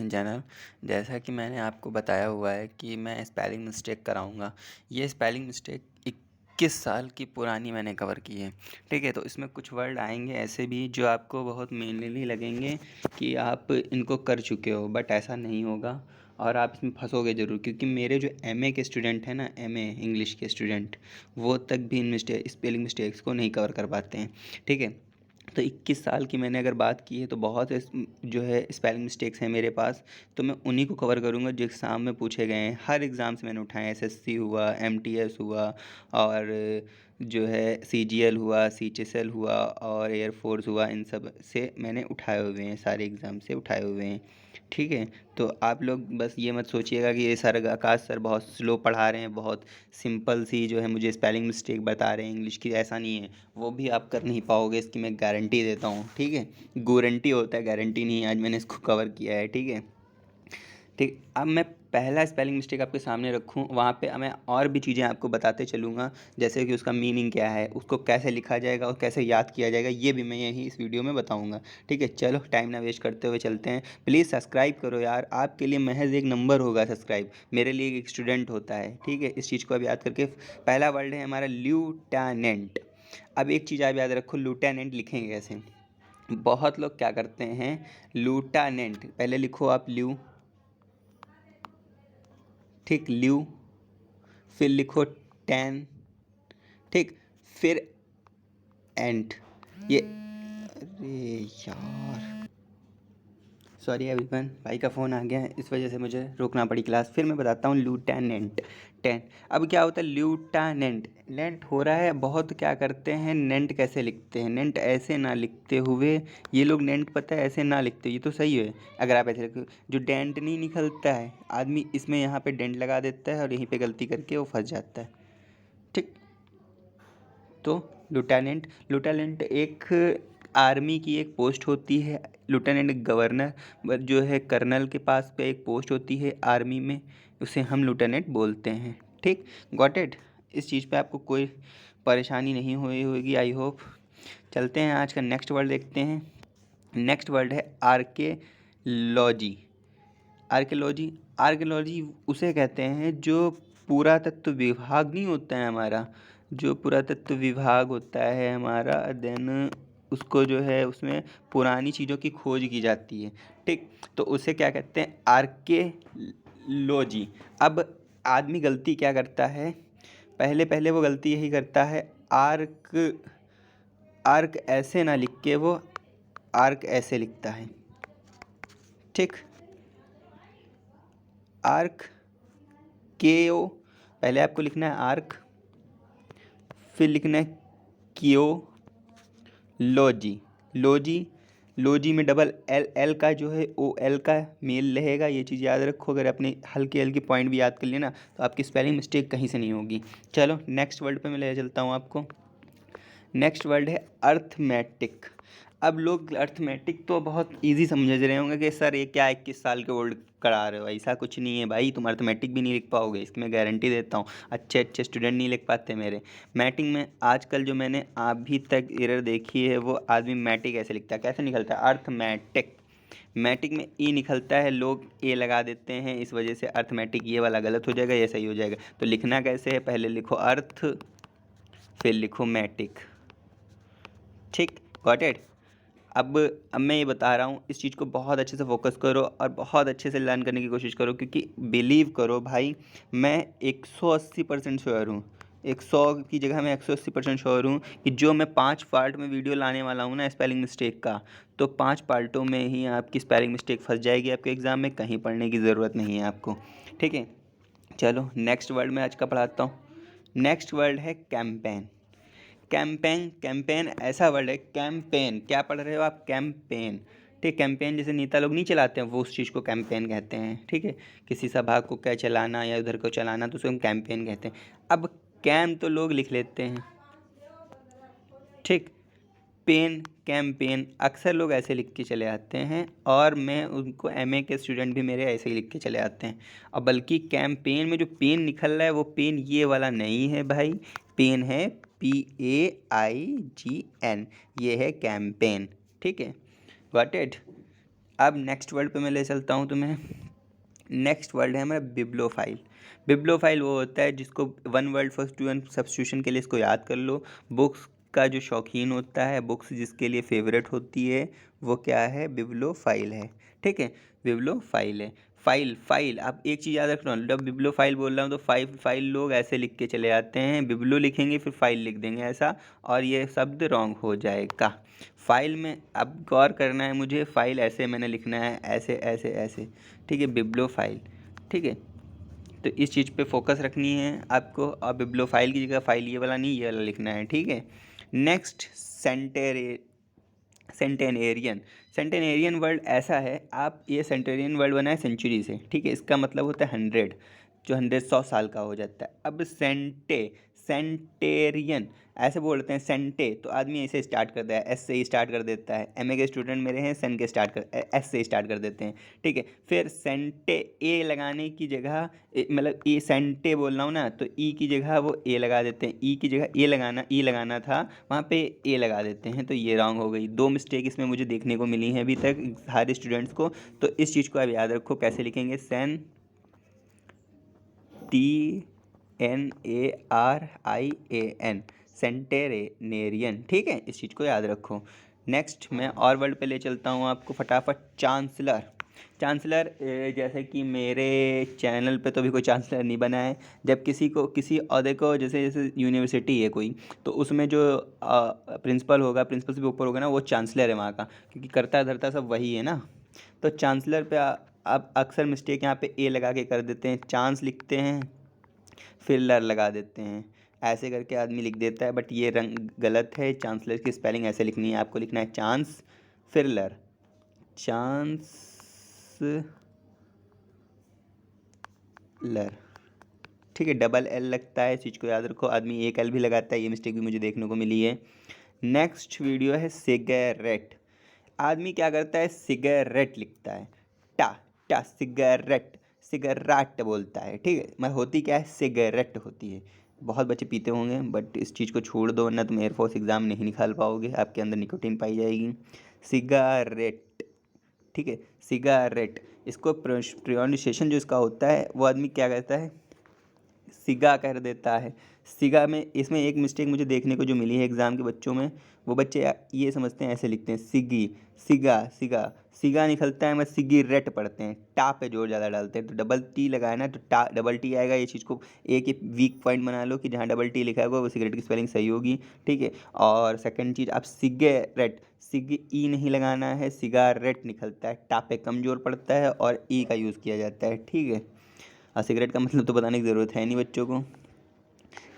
YouTube channel. जैसा कि मैंने आपको बताया हुआ है कि मैं स्पेलिंग मिस्टेक कराऊंगा। ये स्पेलिंग मिस्टेक 21 साल की पुरानी मैंने कवर की है। ठीक है, तो इसमें कुछ वर्ड आएंगे ऐसे भी जो आपको बहुत मेनली लगेंगे कि आप इनको कर चुके हो, बट ऐसा नहीं होगा और आप इसमें फंसोगे ज़रूर, क्योंकि मेरे जो एमए के स्टूडेंट हैं ना, एमए इंग्लिश के स्टूडेंट, वो तक भी इन स्पेलिंग मिस्टेक्स को नहीं कवर कर पाते हैं। ठीक है, तो 21 साल की मैंने अगर बात की है तो बहुत जो है स्पेलिंग मिस्टेक्स हैं मेरे पास। तो मैं उन्हीं को कवर करूँगा जो एग्ज़ाम में पूछे गए हैं। हर एग्ज़ाम से मैंने उठाए हैं, एसएससी हुआ, एमटीएस हुआ और जो है सीजीएल हुआ, सीएचएसएल हुआ और एयरफोर्स हुआ। इन सब से मैंने उठाए हुए हैं, सारे एग्ज़ाम से उठाए हुए हैं। ठीक है, तो आप लोग बस ये मत सोचिएगा कि ये सर आकाश सर बहुत स्लो पढ़ा रहे हैं, बहुत सिंपल सी जो है मुझे स्पेलिंग मिस्टेक बता रहे हैं इंग्लिश की। ऐसा नहीं है, वो भी आप कर नहीं पाओगे, इसकी मैं गारंटी देता हूँ। ठीक है, गारंटी होता है, गारंटी नहीं है। आज मैंने इसको कवर किया है। ठीक है, ठीक। अब मैं पहला स्पेलिंग मिस्टेक आपके सामने रखूँ, वहाँ पे मैं और भी चीज़ें आपको बताते चलूँगा, जैसे कि उसका मीनिंग क्या है, उसको कैसे लिखा जाएगा और कैसे याद किया जाएगा, ये भी मैं यही इस वीडियो में बताऊँगा। ठीक है, चलो टाइम ना वेस्ट करते हुए चलते हैं। प्लीज़ सब्सक्राइब करो यार, आपके लिए महज एक नंबर होगा सब्सक्राइब, मेरे लिए एक स्टूडेंट होता है। ठीक है, इस चीज़ को अब याद करके पहला वर्ड है हमारा ल्यूटेनेंट। अब एक चीज़ आप याद रखो, ल्यूटेनेंट लिखेंगे कैसे। बहुत लोग क्या करते हैं, ल्यूटेनेंट पहले लिखो आप ल्यू, ठीक, ल्यू, फिर लिखो टेन, ठीक, फिर एंट। ये अरे यार, सॉरी एवरीवन, भाई का फ़ोन आ गया है, इस वजह से मुझे रोकना पड़ी क्लास। फिर मैं बताता हूँ ल्यूटेनेंट, टेन। अब क्या होता है ल्यूटेनेंट, नेंट हो रहा है। बहुत क्या करते हैं, नेंट कैसे लिखते हैं, नेंट ऐसे ना लिखते हुए, ये लोग नेंट पता है ऐसे ना लिखते, ये तो सही है। अगर आप ऐसे लिखो, जो डेंट नहीं निकलता है आदमी इसमें यहाँ पे डेंट लगा देता है और यहीं पे गलती करके वो फंस जाता है। ठीक, तो लुटेनेंट, लुटेनेंट एक आर्मी की एक पोस्ट होती है। लुटेनेंट गवर्नर जो है कर्नल के पास पे एक पोस्ट होती है आर्मी में, उसे हम लुटेनेंट बोलते हैं। ठीक, गॉट इट। इस चीज़ पे आपको कोई परेशानी नहीं हुई होगी, आई होप। चलते हैं, आज का नेक्स्ट वर्ड देखते हैं। नेक्स्ट वर्ड है आर्केलॉजी। आर्कियोलॉजी, आर्कियोलॉजी उसे कहते हैं जो पुरातत्व विभाग नहीं होता है हमारा, जो पुरातत्व विभाग होता है हमारा, देन उसको जो है उसमें पुरानी चीज़ों की खोज की जाती है। ठीक, तो उसे क्या कहते हैं, आर्कियोलॉजी। अब आदमी गलती क्या करता है, पहले पहले वो गलती यही करता है, आर्क, आर्क ऐसे ना लिख के वो आर्क ऐसे लिखता है। ठीक, आर्क के ओ, पहले आपको लिखना है आर्क, फिर लिखना है कियो लॉजी, लॉजी, लॉजी में डबल एल, एल का जो है ओ एल का मेल रहेगा। ये चीज़ याद रखो, अगर अपने हल्के हल्के पॉइंट भी याद कर लेना तो आपकी स्पेलिंग मिस्टेक कहीं से नहीं होगी। चलो नेक्स्ट वर्ड पे मैं ले चलता हूँ आपको। नेक्स्ट वर्ड है अर्थमेटिक। अब लोग अर्थमेटिक तो बहुत इजी समझ रहे होंगे कि सर ये क्या 21 साल के ओल्ड करा रहे हो। ऐसा कुछ नहीं है भाई, तुम अर्थमेटिक भी नहीं लिख पाओगे, इसकी मैं गारंटी देता हूँ। अच्छे अच्छे स्टूडेंट नहीं लिख पाते मेरे। मैटिक में आजकल जो मैंने अभी तक एरर देखी है, वो आदमी मैटिक ऐसे लिखता है, कैसे निकलता है, अर्थमेटिक। मैटिक में ई निकलता है, लोग ए लगा देते हैं, इस वजह से अर्थमेटिक ये वाला गलत हो जाएगा, ये सही हो जाएगा। तो लिखना कैसे है, पहले लिखो अर्थ, फिर लिखो मैटिक। ठीक, गॉट इट। अब मैं ये बता रहा हूँ, इस चीज़ को बहुत अच्छे से फोकस करो और बहुत अच्छे से लर्न करने की कोशिश करो, क्योंकि बिलीव करो भाई, मैं 180% श्योर हूँ, 100 की जगह मैं 180% श्योर हूँ कि जो मैं 5 पार्ट में वीडियो लाने वाला हूँ ना स्पेलिंग मिस्टेक का, तो 5 पार्टों में ही आपकी स्पेलिंग मिस्टेक फंस जाएगी आपके एग्ज़ाम में, कहीं पढ़ने की ज़रूरत नहीं है आपको। ठीक है, चलो नेक्स्ट वर्ड मैं आज का पढ़ाता हूँ। नेक्स्ट वर्ड है कैंपेन। कैंपेन, कैंपेन ऐसा वर्ड है, कैंपेन क्या पढ़ रहे हो आप, कैंपेन। ठीक, कैंपेन जैसे नेता लोग नहीं चलाते हैं, वो उस चीज़ को कैंपेन कहते हैं। ठीक है, किसी सभा को क्या चलाना या उधर को चलाना, तो उसे हम कैंपेन कहते हैं। अब कैम तो लोग लिख लेते हैं, ठीक, पेन, कैंपेन अक्सर लोग ऐसे लिख के चले आते हैं, और मैं उनको एमए के स्टूडेंट भी मेरे ऐसे ही लिख के चले आते हैं। और बल्कि कैंपेन में जो पेन निकल रहा है, वो पेन ये वाला नहीं है भाई, पेन है PAIGN, ये है कैंपेन। ठीक है, गॉट इट। अब नेक्स्ट वर्ड पे मैं ले चलता हूँ तुम्हें। नेक्स्ट वर्ड है हमारा बिब्लोफाइल। बिब्लोफाइल वो होता है जिसको one word for two and substitution के लिए इसको याद कर लो। बुक्स का जो शौकीन होता है, बुक्स जिसके लिए फेवरेट होती है, वो क्या है? बिब्लोफाइल है। ठीक है, बिब्लोफाइल है। फाइल, फाइल, आप एक चीज़ याद रखना, जब बिब्लोफाइल बोल रहा हूँ तो फाइल लोग ऐसे लिख के चले जाते हैं, बिब्लो लिखेंगे फिर फाइल लिख देंगे ऐसा, और ये शब्द रॉन्ग हो जाएगा। फाइल में अब गौर करना है मुझे, फाइल ऐसे मैंने लिखना है, ऐसे ऐसे ऐसे, ठीक है, बिब्लोफाइल। ठीक है, तो इस चीज़ पे फोकस रखनी है आपको, और बिब्लोफाइल की जगह फाइल ये वाला नहीं, ये वाला लिखना है। ठीक है, नेक्स्ट सेंटेनेरियन। सेंटेनेरियन वर्ड ऐसा है, आप ये सेंटेरियन वर्ड बना है सेंचुरी से। ठीक है, इसका मतलब होता है 100, जो 100 साल का हो जाता है। अब सेंटेरियन ऐसे बोलते हैं, सेंटे तो आदमी ऐसे स्टार्ट करता है, एस से ही स्टार्ट कर देता है। एमए के स्टूडेंट मेरे हैं, सेन के एस से स्टार्ट कर देते हैं। ठीक है, फिर सेंटे ए लगाने की जगह मतलब ए सेंटे बोल रहा हूँ ना, तो ई की जगह वो ए लगा देते हैं, ई की जगह ई लगाना था, वहाँ पे ए लगा देते हैं, तो ये रॉन्ग हो गई। 2 मिस्टेक इसमें मुझे देखने को मिली हैं अभी तक सारे स्टूडेंट्स को। तो इस चीज़ को आप याद रखो, कैसे लिखेंगे? TNARIAN, सेंटेनेरियन। ठीक है, इस चीज़ को याद रखो। नेक्स्ट मैं और वर्ड पे ले चलता हूँ आपको फटाफट। चांसलर। चांसलर, जैसे कि मेरे चैनल पे तो अभी कोई चांसलर नहीं बना है। जब किसी ओहदे को, जैसे जैसे यूनिवर्सिटी है कोई, तो उसमें जो प्रिंसिपल होगा, प्रिंसिपल से भी ऊपर होगा ना, वो चांसलर है वहाँ का, क्योंकि करता धरता सब वही है ना। तो चांसलर पे आप अक्सर मिस्टेक यहाँ पे ए लगा के कर देते हैं, चांस लिखते हैं फिर लर लगा देते हैं, ऐसे करके आदमी लिख देता है, बट ये रंग गलत है। चांसलर की स्पेलिंग ऐसे लिखनी है, आपको लिखना है चांस फिर लर, चांसलर। ठीक है, डबल एल लगता है, इस चीज़ को याद रखो। आदमी एक एल भी लगाता है, ये मिस्टेक भी मुझे देखने को मिली है। नेक्स्ट वीडियो है सिगरेट। आदमी क्या करता है? सिगरेट लिखता है, टा टा, सिगरेट, सिगरेट बोलता है। ठीक है, मतलब होती क्या है? सिगरेट होती है। बहुत बच्चे पीते होंगे, बट इस चीज़ को छोड़ दो, वरना तुम एयरफोर्स एग्ज़ाम नहीं निकाल पाओगे, आपके अंदर निकोटीन पाई जाएगी। सिगारेट। ठीक है, सिगारेट। इसको प्रोनाउंसिएशन जो इसका होता है, वो आदमी क्या कहता है? सिगा कर देता है। सिगा में, इसमें एक मिस्टेक मुझे देखने को जो मिली है एग्ज़ाम के बच्चों में, वो बच्चे ये समझते हैं, ऐसे लिखते हैं सिगी, सिगा, सिगा, सिगा निकलता है, मैं सिगी रेट पढ़ते हैं, टा पे जोर ज़्यादा डालते हैं, तो डबल टी लगाया ना, तो टा डबल टी आएगा। ये चीज़ को एक ही वीक पॉइंट बना लो कि जहाँ डबल टी लिखा होगा वो सिगरेट की स्पेलिंग सही होगी। ठीक है, और सेकंड चीज़, आप सिगरेट, सिग ई नहीं लगाना है, सिगारेट निकलता है, टा पे कम जोर पड़ता है और ई का यूज़ किया जाता है। ठीक है, सिगरेट का मतलब तो बताने की ज़रूरत है नहीं बच्चों को।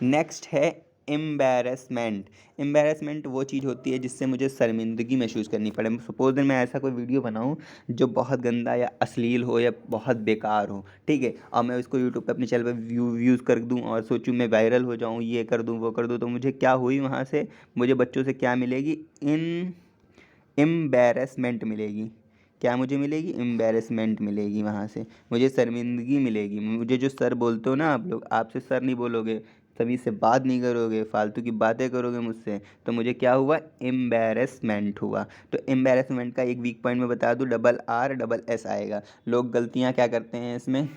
नेक्स्ट है एम्बैरेसमेंट। एम्बैरेसमेंट वो चीज़ होती है जिससे मुझे शर्मिंदगी महसूस करनी पड़े। सपोज दैट मैं ऐसा कोई वीडियो बनाऊं जो बहुत गंदा या अश्लील हो या बहुत बेकार हो, ठीक है, और मैं उसको यूट्यूब पे अपने चैनल पे व्यूज़ कर दूं और सोचूं मैं वायरल हो जाऊं, ये कर दूं वो कर दूं, तो मुझे क्या हुई वहाँ से? मुझे बच्चों से क्या मिलेगी? एम्बैरेसमेंट मिलेगी। क्या मुझे मिलेगी? एम्बैरेसमेंट मिलेगी, वहाँ से मुझे शर्मिंदगी मिलेगी। मुझे जो सर बोलते हो ना आप लोग, आपसे सर नहीं बोलोगे, सभी से बात नहीं करोगे, फालतू की बातें करोगे मुझसे, तो मुझे क्या हुआ? एम्बैरेसमेंट हुआ। तो एम्बैरेसमेंट का एक वीक पॉइंट मैं बता दूँ, RSS आएगा। लोग गलतियाँ क्या करते हैं इसमें?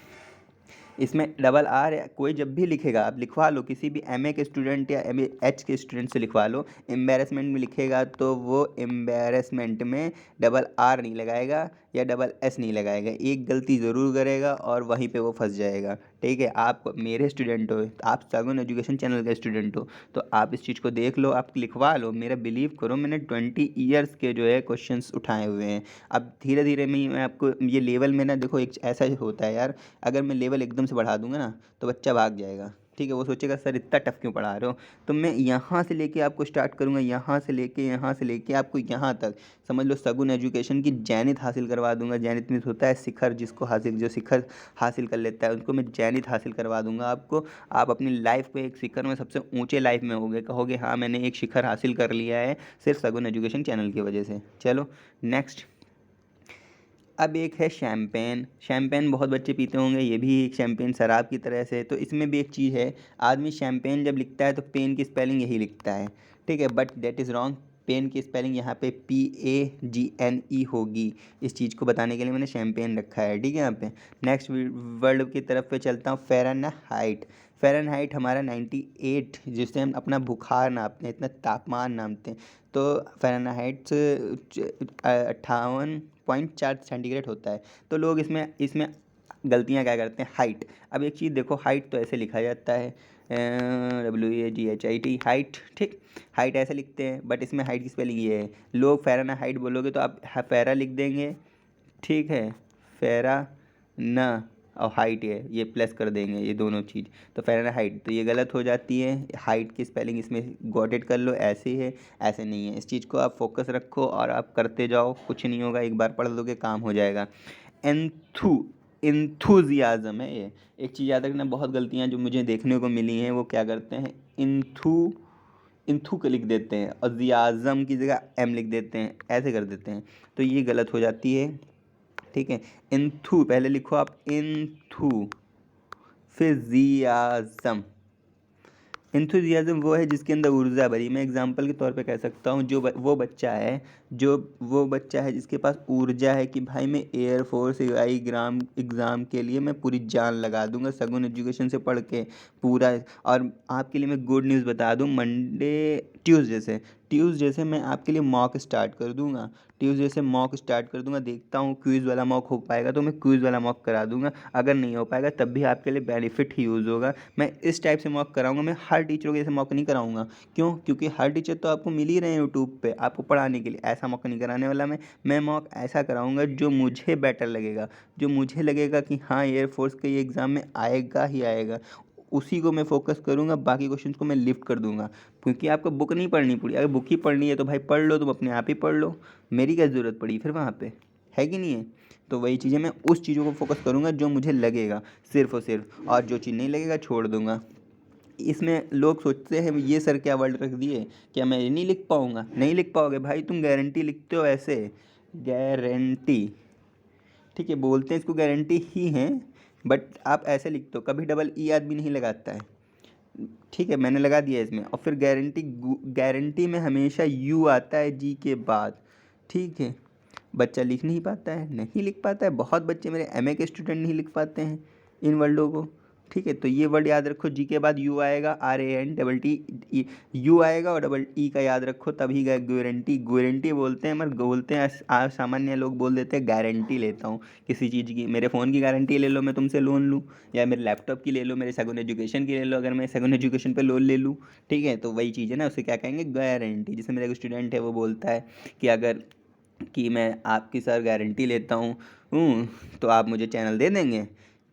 इसमें डबल आर कोई जब भी लिखेगा, आप लिखवा लो, किसी भी एमए के स्टूडेंट या एमएएच के स्टूडेंट से लिखवा लो, एम्बैरेसमेंट में लिखेगा तो वो एम्बैरेसमेंट में डबल आर नहीं लगाएगा या डबल एस नहीं लगाएगा, एक गलती ज़रूर करेगा और वहीं पे वो फंस जाएगा। ठीक है, आप मेरे स्टूडेंट हो, आप सगुन एजुकेशन चैनल के स्टूडेंट हो, तो आप इस चीज़ को देख लो, आप लिखवा लो, मेरा बिलीव करो, मैंने 20 ईयर्स के जो है क्वेश्चंस उठाए हुए हैं। अब धीरे धीरे मैं आपको ये लेवल में ना, देखो एक ऐसा होता है यार, अगर मैं लेवल एकदम से बढ़ा दूंगा ना तो बच्चा भाग जाएगा। ठीक है, वो सोचेगा सर इतना टफ क्यों पढ़ा रहे हो। तो मैं यहाँ से लेके आपको स्टार्ट करूँगा, यहाँ से लेके आपको यहाँ तक, समझ लो सगुन एजुकेशन की जैनित हासिल करवा दूंगा। जैनित में होता है शिखर, जो शिखर हासिल कर लेता है उनको मैं जैनित हासिल करवा दूंगा आपको। आप अपनी लाइफ पे एक शिखर में, सबसे ऊंचे लाइफ में होगे, कहोगे हाँ मैंने एक शिखर हासिल कर लिया है सिर्फ सगुन एजुकेशन चैनल की वजह से। चलो नेक्स्ट। अब एक है शैम्पेन। शैम्पेन बहुत बच्चे पीते होंगे, ये भी एक शैम्पेन शराब की तरह से, तो इसमें भी एक चीज़ है, आदमी शैम्पेन जब लिखता है तो पेन की स्पेलिंग यही लिखता है। ठीक है, but that is wrong. Pen की स्पेलिंग यहाँ पे PAGNE होगी। इस चीज़ को बताने के लिए मैंने शैम्पेन रखा है, ठीक है। यहाँ पे नेक्स्ट वर्ड की तरफ पे चलता हूँ, फ़ारेनहाइट। फ़ारेनहाइट हमारा 98, जिससे हम अपना बुखार नापते हैं, इतना तापमान नापते हैं, तो फ़ारेनहाइट 58.4 सेंटीग्रेड होता है। तो लोग इसमें गलतियाँ क्या करते हैं, हाइट। अब एक चीज़ देखो, हाइट तो ऐसे लिखा जाता है, WAGHIT, हाइट, ठीक। हाइट ऐसे लिखते हैं, बट इसमें हाइट की स्पेलिंग ये है। लोग फ़ारेनहाइट बोलोगे तो आप फ़ैरा लिख देंगे, ठीक है, फ़ैरा ना, और हाइट है ये प्लस कर देंगे, ये दोनों चीज़, तो फ़ारेनहाइट, तो ये गलत हो जाती है। हाइट की स्पेलिंग इसमें गॉट इट कर लो, ऐसे है, ऐसे नहीं है। इस चीज़ को आप फोकस रखो और आप करते जाओ, कुछ नहीं होगा, एक बार पढ़ लोगे काम हो जाएगा। एंथू इंथुजियाज़म है ये। एक चीज़ याद रखना, बहुत गलतियाँ जो मुझे देखने को मिली हैं, वो क्या करते हैं, इंथू को लिख देते हैं और ज़ियाज़म की जगह एम लिख देते हैं, ऐसे कर देते हैं, तो ये गलत हो जाती है, ठीक है। इंथू पहले लिखो आप, इंथू, फिर ज़ियाज़म। इंथुजियाज़म वो है जिसके अंदर ऊर्जा भरी। मैं एग्जांपल के तौर पे कह सकता हूँ, वो बच्चा है जिसके पास ऊर्जा है कि भाई मैं एयरफोर्स एग्ज़ाम के लिए मैं पूरी जान लगा दूंगा, सगुन एजुकेशन से पढ़ के पूरा। और आपके लिए मैं गुड न्यूज़ बता दूं, ट्यूसडे से मैं आपके लिए मॉक स्टार्ट कर दूंगा। ट्यूसडे से मॉक स्टार्ट कर दूंगा, देखता हूँ क्विज़ वाला मॉक हो पाएगा तो मैं क्विज़ वाला मॉक करा दूंगा, अगर नहीं हो पाएगा तब भी आपके लिए बेनिफिट ही यूज़ होगा। मैं इस टाइप से मॉक कराऊंगा, मैं हर टीचरों के जैसे मॉक नहीं कराऊंगा। क्यों? क्योंकि हर टीचर तो आपको मिल ही रहे हैं यूट्यूब पे आपको पढ़ाने के लिए, ऐसा मॉक नहीं कराने वाला मैं मॉक ऐसा कराऊंगा जो मुझे बेटर लगेगा, जो मुझे लगेगा कि हाँ एयरफोर्स के ये एग्ज़ाम में आएगा ही आएगा, उसी को मैं फोकस करूंगा, बाकी क्वेश्चन को मैं लिफ्ट कर दूंगा। क्योंकि आपको बुक नहीं पढ़नी पड़ी, अगर बुक ही पढ़नी है तो भाई पढ़ लो, तुम अपने आप ही पढ़ लो, मेरी क्या ज़रूरत पड़ी फिर वहाँ पे, है कि नहीं है। तो वही चीज़ें, मैं उस चीज़ों को फोकस करूँगा जो मुझे लगेगा सिर्फ और सिर्फ, और जो चीज़ नहीं लगेगा छोड़ दूंगा। इसमें लोग सोचते हैं ये सर क्या वर्ड रख दिए, क्या मैं ये नहीं लिख पाऊँगा, नहीं लिख पाओगे भाई, तुम गारंटी लिखते हो ऐसे, गारंटी, ठीक है, बोलते हैं इसको गारंटी ही है, बट आप ऐसे लिखते हो, कभी डबल ई आदमी नहीं लगाता है, ठीक है, मैंने लगा दिया इसमें। और फिर गारंटी में हमेशा यू आता है जी के बाद, ठीक है। बच्चा लिख नहीं पाता है, नहीं लिख पाता है, बहुत बच्चे मेरे एमए के स्टूडेंट नहीं लिख पाते हैं इन वर्डों को, ठीक है। तो ये वर्ड याद रखो, जी के बाद यू आएगा, RAN यू आएगा, और डबल ई का याद रखो, तभी गारंटी बोलते हैं, मगर बोलते हैं सामान्य लोग बोल देते हैं गारंटी लेता हूँ किसी चीज़ की। मेरे फ़ोन की गारंटी ले लो, मैं तुमसे लोन लूँ, या मेरे लैपटॉप की ले लो, मेरे सगुन एजुकेशन की ले लो, अगर मैं सगुन एजुकेशन पे लोन ले लूँ, ठीक है, तो वही चीज़ है ना, उसे क्या कहेंगे, गारंटी। जैसे मेरा एक स्टूडेंट है वो बोलता है कि अगर कि मैं आपकी सर गारंटी लेता तो आप मुझे चैनल दे देंगे।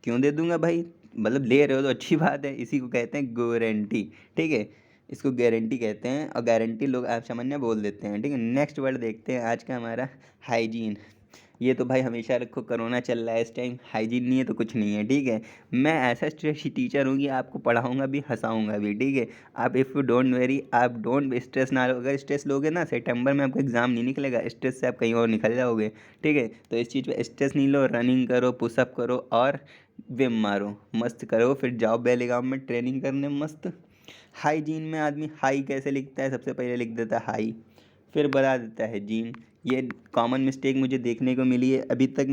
क्यों दे दूंगा भाई, मतलब ले रहे हो तो अच्छी बात है, इसी को कहते हैं गारंटी, ठीक है। इसको गारंटी कहते हैं, और गारंटी लोग आप सामान्य बोल देते हैं, ठीक है। नेक्स्ट वर्ड देखते हैं आज का हमारा, हाइजीन। ये तो भाई हमेशा रखो, कोरोना चल रहा है इस टाइम, हाइजीन नहीं है तो कुछ नहीं है, ठीक है। मैं ऐसा स्ट्रेस टीचर हूँ कि आपको पढ़ाऊँगा भी, हंसाऊँगा भी, ठीक है। आप इफ़ यू डोंट वेरी, आप डोंट स्ट्रेस ना लो, अगर स्ट्रेस लोगे ना, सितंबर में आपका एग्ज़ाम नहीं निकलेगा, स्ट्रेस से आप कहीं और निकल जाओगे, ठीक है। तो इस चीज़ पे स्ट्रेस नहीं लो, रनिंग करो, पुशअप करो और विम मारो, मस्त करो, फिर जाओ बेलीगाम में ट्रेनिंग करने मस्त। हाइजीन में आदमी हाई कैसे लिखता है, सबसे पहले लिख देता है हाई, फिर बता देता है जीन। ये कॉमन मिस्टेक मुझे देखने को मिली है अभी तक।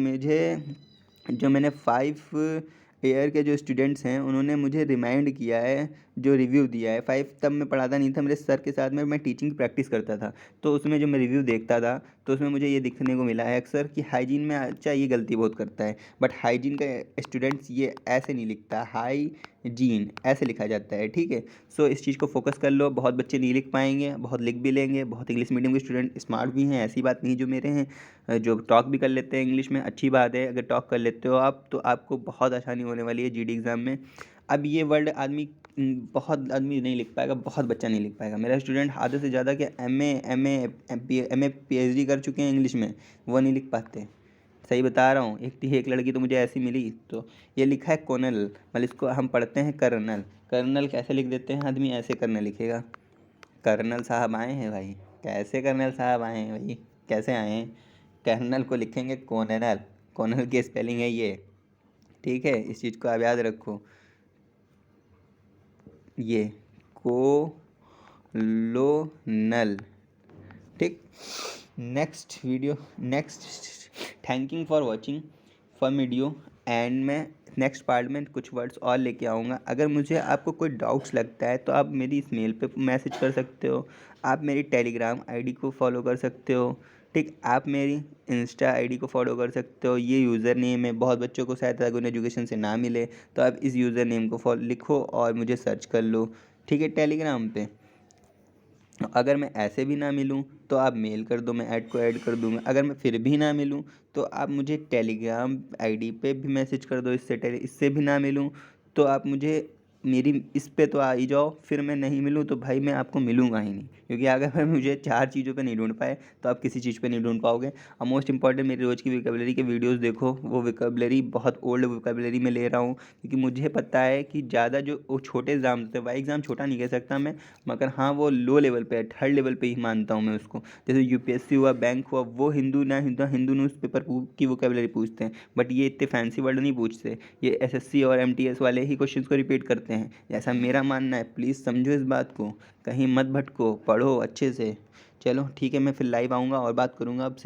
जो मैंने 5 ईयर के जो स्टूडेंट्स हैं उन्होंने मुझे रिमाइंड किया है, जो रिव्यू दिया है। 5 तब मैं पढ़ाता नहीं था, मेरे सर के साथ में मैं टीचिंग प्रैक्टिस करता था, तो उसमें जो मैं रिव्यू देखता था तो उसमें मुझे ये दिखने को मिला है अक्सर कि हाइजीन में अच्छा ये गलती बहुत करता है, बट हाइजीन का स्टूडेंट्स ये ऐसे नहीं लिखता, हाइजीन ऐसे लिखा जाता है, ठीक है। सो इस चीज़ को फोकस कर लो, बहुत बच्चे नहीं लिख पाएंगे, बहुत लिख भी लेंगे, बहुत इंग्लिश मीडियम के स्टूडेंट स्मार्ट भी हैं, ऐसी बात नहीं, जो मेरे हैं जो टॉक भी कर लेते हैं इंग्लिश में, अच्छी बात है, अगर टॉक कर लेते हो आप तो आपको बहुत आसानी होने वाली है GD एग्ज़ाम में। अब ये वर्ड बहुत आदमी नहीं लिख पाएगा, बहुत बच्चा नहीं लिख पाएगा। मेरा स्टूडेंट आधे से ज़्यादा के MA PhD कर चुके हैं इंग्लिश में, वो नहीं लिख पाते, सही बता रहा हूँ। एक लड़की तो मुझे ऐसी मिली, तो ये लिखा है कोनल, मतलब इसको हम पढ़ते हैं कर्नल। कर्नल कैसे लिख देते हैं आदमी, ऐसे कर्नल लिखेगा, कर्नल साहब आए हैं भाई, कैसे कर्नल साहब आए हैं भाई, कैसे आए हैं, कर्नल को लिखेंगे कोनल, कोनल की स्पेलिंग है ये, ठीक है। इस चीज़ को आप याद रखो, ये कोलोनल, ठीक। Next thanking for watching for video, and मैं नेक्स्ट पार्ट में कुछ वर्ड्स और लेके आऊँगा। अगर मुझे आपको कोई डाउट्स लगता है तो आप मेरी इस मेल पे मैसेज कर सकते हो, आप मेरी टेलीग्राम आईडी को फॉलो कर सकते हो, ठीक। आप मेरी इंस्टा आईडी को फॉलो कर सकते हो, ये यूज़र नेम है। बहुत बच्चों को शायद अगुन एजुकेशन से ना मिले तो आप इस यूज़र नेम को फॉलो लिखो और मुझे सर्च कर लो, ठीक है, टेलीग्राम पे। अगर मैं ऐसे भी ना मिलूँ तो आप मेल कर दो, मैं ऐड कर दूँगा। अगर मैं फिर भी ना मिलूँ तो आप मुझे टेलीग्राम आईडी पे भी मैसेज कर दो। इससे भी ना मिलूँ तो आप मुझे मेरी इस पे तो आ ही जाओ। फिर मैं नहीं मिलूँ तो भाई मैं आपको मिलूँगा ही नहीं, क्योंकि अगर मैं मुझे 4 चीज़ों पे नहीं ढूँढ पाए तो आप किसी चीज़ पे नहीं ढूँढ पाओगे। और मोस्ट इंपॉर्टेंट, मेरी रोज़ की वोकैबुलरी के वीडियोस देखो। वो वोकैबुलरी बहुत ओल्ड वोकैबुलरी में ले रहा हूँ, क्योंकि मुझे पता है कि ज़्यादा जो वो छोटे एग्ज़ाम्स होते हैं, वाई एग्ज़ाम छोटा नहीं कह सकता मैं, मगर हाँ वो लो लेवल पे है, थर्ड लेवल पे ही मानता हूँ मैं उसको। जैसे यूपीएससी हुआ, बैंक हुआ, वो हिंदू न्यूज़पेपर की वोकैबुलरी पूछते हैं, बट ये इतने फैंसी वर्ड नहीं पूछते। ये एसएससी और एमटीएस वाले ही क्वेश्चंस को रिपीट करते हैं, ऐसा मेरा मानना है। प्लीज़ समझो इस बात को, कहीं मत भटको, पढ़ो अच्छे से। चलो ठीक है, मैं फिर लाइव आऊँगा और बात करूँगा आपसे।